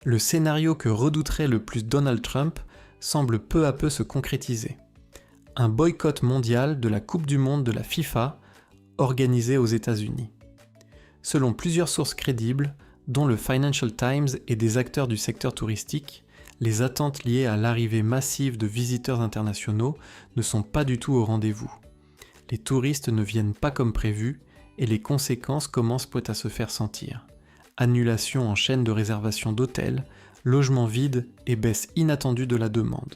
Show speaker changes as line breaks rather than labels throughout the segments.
Le scénario que redouterait le plus Donald Trump semble peu à peu se concrétiser. Un boycott mondial de la Coupe du Monde de la FIFA organisée aux États-Unis. Selon plusieurs sources crédibles, dont le Financial Times et des acteurs du secteur touristique, les attentes liées à l'arrivée massive de visiteurs internationaux ne sont pas du tout au rendez-vous. Les touristes ne viennent pas comme prévu et les conséquences commencent peut-être à se faire sentir. Annulation en chaîne de réservation d'hôtels, logements vides et baisse inattendue de la demande.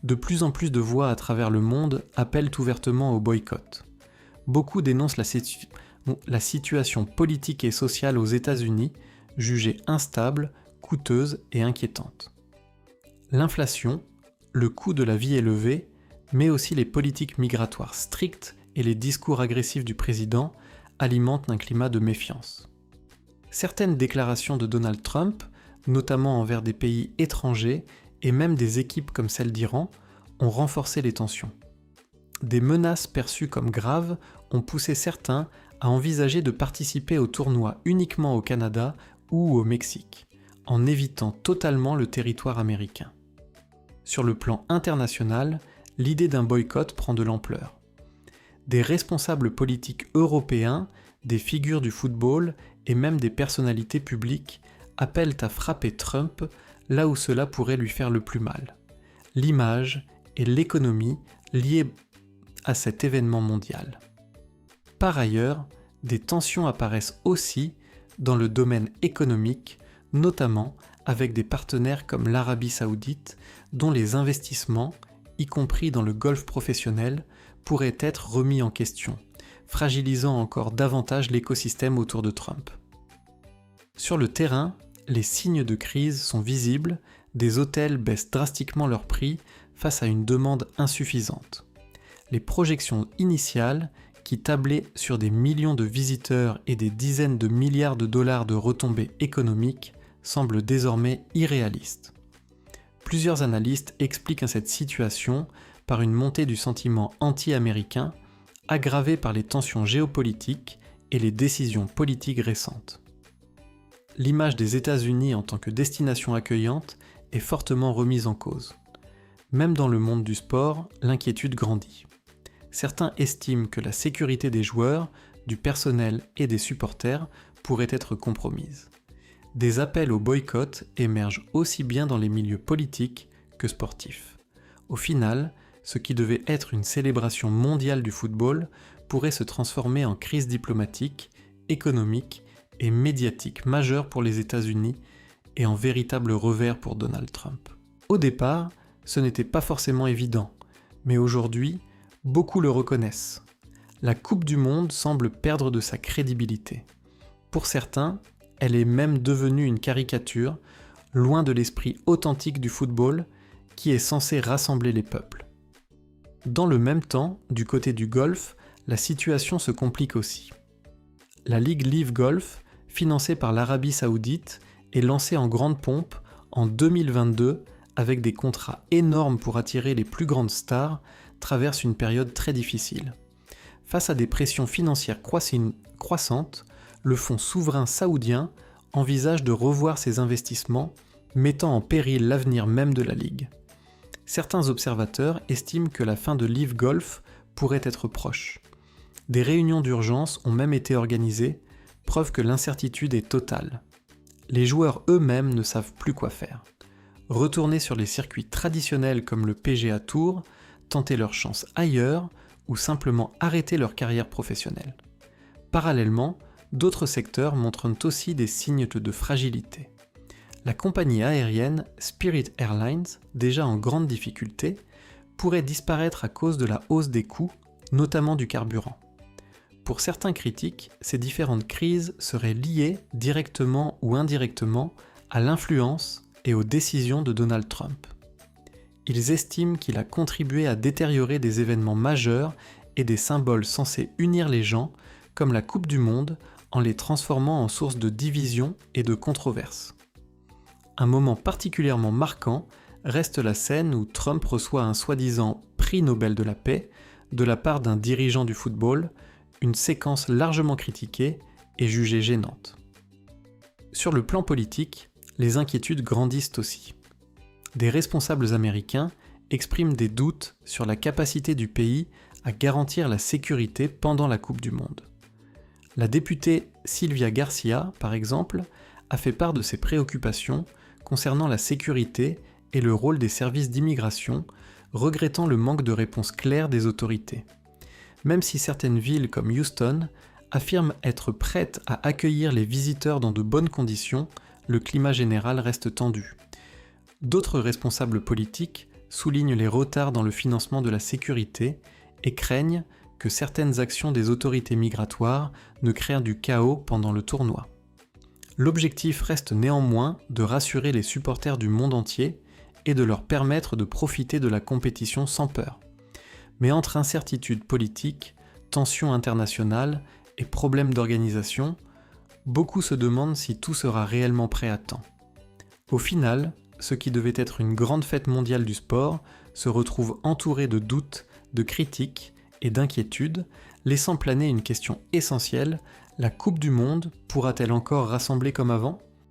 De plus en plus de voix à travers le monde appellent ouvertement au boycott. Beaucoup dénoncent la situation politique et sociale aux États-Unis, jugée instable, coûteuse et inquiétante. L'inflation, le coût de la vie élevé, mais aussi les politiques migratoires strictes et les discours agressifs du président alimentent un climat de méfiance. Certaines déclarations de Donald Trump, notamment envers des pays étrangers et même des équipes comme celle d'Iran, ont renforcé les tensions. Des menaces perçues comme graves ont poussé certains à envisager de participer au tournoi uniquement au Canada ou au Mexique, en évitant totalement le territoire américain. Sur le plan international, l'idée d'un boycott prend de l'ampleur. Des responsables politiques européens, des figures du football et même des personnalités publiques appellent à frapper Trump là où cela pourrait lui faire le plus mal. L'image et l'économie liées à cet événement mondial. Par ailleurs, des tensions apparaissent aussi dans le domaine économique, notamment avec des partenaires comme l'Arabie Saoudite, dont les investissements, y compris dans le golf professionnel, pourraient être remis en question, fragilisant encore davantage l'écosystème autour de Trump. Sur le terrain, les signes de crise sont visibles, des hôtels baissent drastiquement leurs prix face à une demande insuffisante. Les projections initiales, qui tablaient sur des millions de visiteurs et des dizaines de milliards de dollars de retombées économiques, semblent désormais irréalistes. Plusieurs analystes expliquent cette situation par une montée du sentiment anti-américain, aggravée par les tensions géopolitiques et les décisions politiques récentes. L'image des États-Unis en tant que destination accueillante est fortement remise en cause. Même dans le monde du sport, l'inquiétude grandit. Certains estiment que la sécurité des joueurs, du personnel et des supporters pourrait être compromise. Des appels au boycott émergent aussi bien dans les milieux politiques que sportifs. Au final, ce qui devait être une célébration mondiale du football pourrait se transformer en crise diplomatique, économique et médiatique majeure pour les États-Unis et en véritable revers pour Donald Trump. Au départ, ce n'était pas forcément évident, mais aujourd'hui, beaucoup le reconnaissent. La Coupe du Monde semble perdre de sa crédibilité. Pour certains, elle est même devenue une caricature, loin de l'esprit authentique du football qui est censé rassembler les peuples. Dans le même temps, du côté du golf, la situation se complique aussi. La Ligue Live Golf, financée par l'Arabie Saoudite, est lancée en grande pompe en 2022 avec des contrats énormes pour attirer les plus grandes stars, traverse une période très difficile. Face à des pressions financières croissantes, le fonds souverain saoudien envisage de revoir ses investissements, mettant en péril l'avenir même de la Ligue. Certains observateurs estiment que la fin de Live Golf pourrait être proche. Des réunions d'urgence ont même été organisées, preuve que l'incertitude est totale. Les joueurs eux-mêmes ne savent plus quoi faire. Retourner sur les circuits traditionnels comme le PGA Tour, tenter leur chance ailleurs ou simplement arrêter leur carrière professionnelle. Parallèlement, d'autres secteurs montrent aussi des signes de fragilité. La compagnie aérienne Spirit Airlines, déjà en grande difficulté, pourrait disparaître à cause de la hausse des coûts, notamment du carburant. Pour certains critiques, ces différentes crises seraient liées directement ou indirectement à l'influence et aux décisions de Donald Trump. Ils estiment qu'il a contribué à détériorer des événements majeurs et des symboles censés unir les gens, comme la Coupe du Monde, en les transformant en source de division et de controverse. Un moment particulièrement marquant reste la scène où Trump reçoit un soi-disant prix Nobel de la paix de la part d'un dirigeant du football, une séquence largement critiquée et jugée gênante. Sur le plan politique, les inquiétudes grandissent aussi. Des responsables américains expriment des doutes sur la capacité du pays à garantir la sécurité pendant la Coupe du Monde. La députée Sylvia Garcia, par exemple, a fait part de ses préoccupations concernant la sécurité et le rôle des services d'immigration, regrettant le manque de réponses claires des autorités. Même si certaines villes comme Houston affirment être prêtes à accueillir les visiteurs dans de bonnes conditions, le climat général reste tendu. D'autres responsables politiques soulignent les retards dans le financement de la sécurité et craignent que certaines actions des autorités migratoires ne créent du chaos pendant le tournoi. L'objectif reste néanmoins de rassurer les supporters du monde entier et de leur permettre de profiter de la compétition sans peur. Mais entre incertitudes politiques, tensions internationales et problèmes d'organisation, beaucoup se demandent si tout sera réellement prêt à temps. Au final, ce qui devait être une grande fête mondiale du sport se retrouve entouré de doutes, de critiques et d'inquiétudes, laissant planer une question essentielle: la Coupe du Monde pourra-t-elle encore rassembler comme avant ?